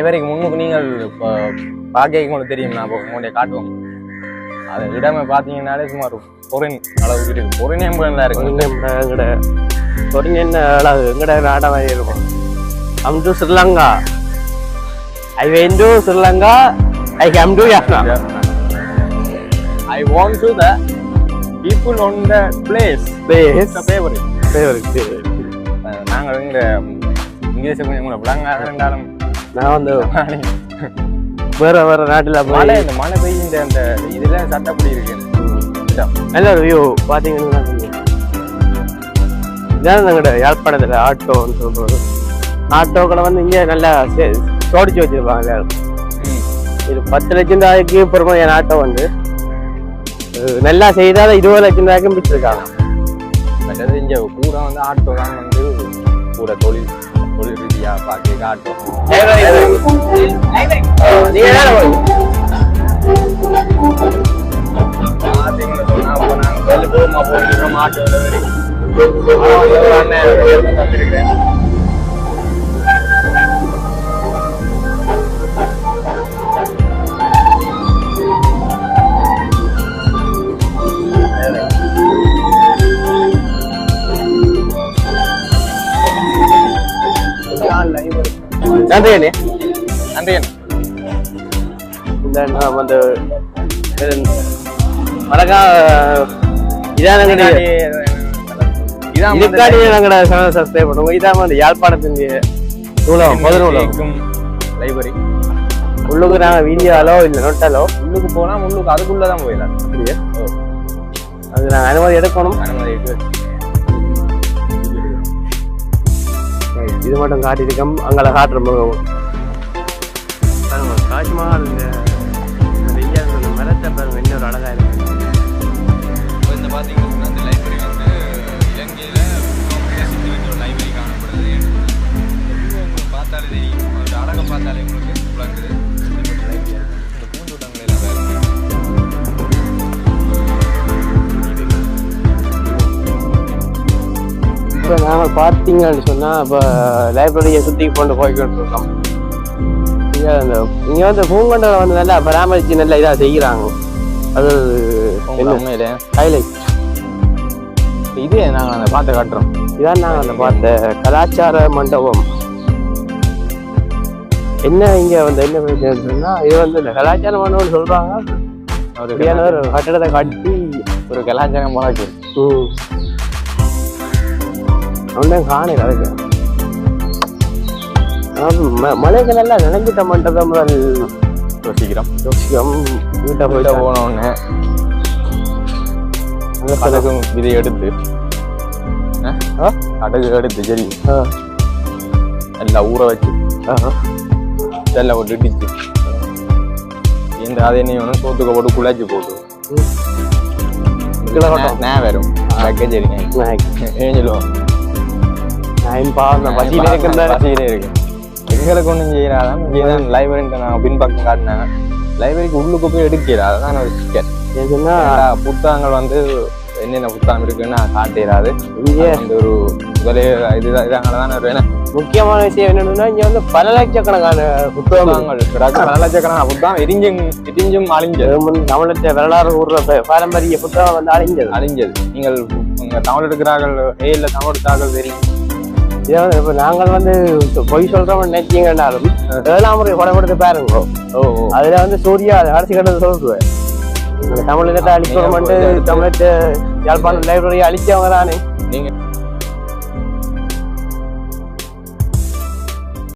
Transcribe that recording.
லைப்ரரிக்கு முன்னுக்கு நீங்கள் இப்போ பார்க்க உங்களுக்கு தெரியும், நான் உங்களுடைய காட்டுவோம். அது இடமே பார்த்தீங்கன்னாலே சுமார் பொறின் அளவுக்கு இருக்கு. பொறினே நல்லா இருக்கு. எங்கட பொறின் என்ன அளவு எங்கட நாடகம் இருக்கும். Come to Sri Lanka, I went to Sri Lanka, I come to Yatra. I want to the people on the place the favorite. நாங்கள் இந்த இங்கிலீஷ் கொஞ்சம் கூட விளங்காத இருந்தாலும் நான் வந்து வேற வேற நாட்டில் மழை இந்த மழை பெய்யுன்ற அந்த இதுல சட்டப்படி இருக்கு. நல்ல வியூ பார்த்தீங்கன்னா இதான் எங்கள்ட யாழ்ப்பாணத்தில் ஆட்டோன்னு சொல்றது. ஆட்டோக்களை வந்து இங்கே நல்லா சோடிச்சு வச்சிருப்பாங்க எல்லாரும். இது 10 லட்சம் ரூபாய்க்கு பொறுமையான ஆட்டோ வந்து நல்லா செய்தால 20 லட்சம் ரூபாய்க்கும் பிடிச்சிருக்காங்க. மற்றது இங்கே கூட வந்து ஆட்டோ தான் வந்து கூட தொழில் ரீதியாக பார்க்க ஆட்டோ பார்த்தீங்கன்னு சொன்னால் இப்போ நாங்கள் வெளிப்பூர்வமாக போயிருக்கோம். ஆட்டோ தந்துருக்கேன். நன்றி அண்ணே. நன்றி அண்ணே. இந்த நாம் வந்து வணக்கம். இதான் இதுக்காடி நாங்களோட சேனல் சப்ஸ்கிரைப் பண்ணுவோம். இதான் வந்து யாழ்ப்பாணத்தின் நூலகம், பொது நூலகம் லைப்ரரி. உள்ளுக்கு நாங்கள் வீடியோலோ இல்லை நோட்டாலோ உள்ளுக்கு போனால் உள்ளுக்கு அதுக்குள்ளதான் போயிடலாம். அப்படியே அது நாங்கள் அனுமதி எடுக்கணும். அனுமதி இது மட்டும் காட்டியிருக்கோம். அங்கே காட்டுறோம். தாஜ்மஹால் மரத்தை பாருங்க, இன்னொரு அழகா இருக்கு. இந்த பார்த்தீங்கன்னா இந்த லைப்ரரி வந்து இலங்கையில் ஒரு லைப்ரரி காணப்படுது. உங்களுக்கு பார்த்தாலே தெரியும், ஒரு அழகை பார்த்தாலே உங்களுக்கு விளங்குது. லைப்ரரி இந்த பூந்தோட்டங்கள் எல்லாம் பாருங்க. இப்போ நாங்கள் பார்த்தீங்கன்னு சொன்னால் இப்போ லைப்ரரியை சுற்றி கொண்டு போய்கிட்டு இருக்கோம். இங்கே வந்து பூங்கொண்டை வந்து நல்லா பராமரித்து நல்லா இதாக செய்கிறாங்க. அது உண்மையிலே ஹைலைட். இது நாங்கள் அந்த பார்த்து காட்டுறோம். இதான் நாங்கள் அந்த பார்த்த கலாச்சார மண்டபம். என்ன இங்கே வந்து என்ன பிரச்சனைன்னா, இது வந்து இந்த கலாச்சார மண்டபம்னு சொல்கிறாங்க. ஒரு கட்டடத்தை கட்டி ஒரு கலாச்சாரம் போலாச்சு. ஒன்றும் காணல அதுக்கு. மலைக்கு நல்லா நினைஞ்சிட்ட மண்டபம் யோசிக்கிறோம். வீட்டை போயிட்டு போனோடனே கடுகும் இதை எடுத்து கடுகு எடுத்து சரி எல்லாம் ஊற வச்சு எல்லாம் போட்டு இடிச்சு இந்த அதை நீ ஒன்று சோத்துக்க போட்டு குழாச்சி போட்டு வரும் ஏஞ்சிடுவோம். பசியிலே இருக்கு. எங்களுக்கு ஒன்றும் செய்யறாதான் இங்கேதான் லைப்ரரின்ட்டு நாங்கள் பின்பக்கம் காட்டினாங்க. லைப்ரரிக்கு உள்ளுக்கு போய் எடுக்கிறா. அதான் ஒரு சிக்கல். ஏன்னா புத்தகங்கள் வந்து என்னென்ன புத்தகம் இருக்குன்னு காட்டிடாது. இங்கே இந்த ஒரு இதனாலதான் ஒரு முக்கியமான விஷயம் என்னன்னா, இங்க வந்து பல லட்சக்கணக்கான புத்தகங்கள் பல லட்சக்கணக்கான புத்தகம் இடிஞ்சும் அழிஞ்சது. தமிழத்தை வரலாறு கூறுற பாரம்பரிய புத்தகம் வந்து அழிஞ்சது. நீங்கள் உங்க தமிழ் எடுக்கிறார்கள் இல்ல தமிழ் எடுத்தார்கள் தெரியும். இப்ப நாங்கள் வந்து பொய் சொல்றோம் நினைச்சீங்கன்னாலும் 7ஆம் முறை படம் எடுத்து பாருங்க. அதுல வந்து சூர்யா அரசு கட்டத்தை சொல்லுவேன். தமிழகத்தை அழிக்கணும்ட்டு தமிழத்தை யாழ்ப்பாணம் லைப்ரரியை அழிச்சவங்க தானே. நீங்க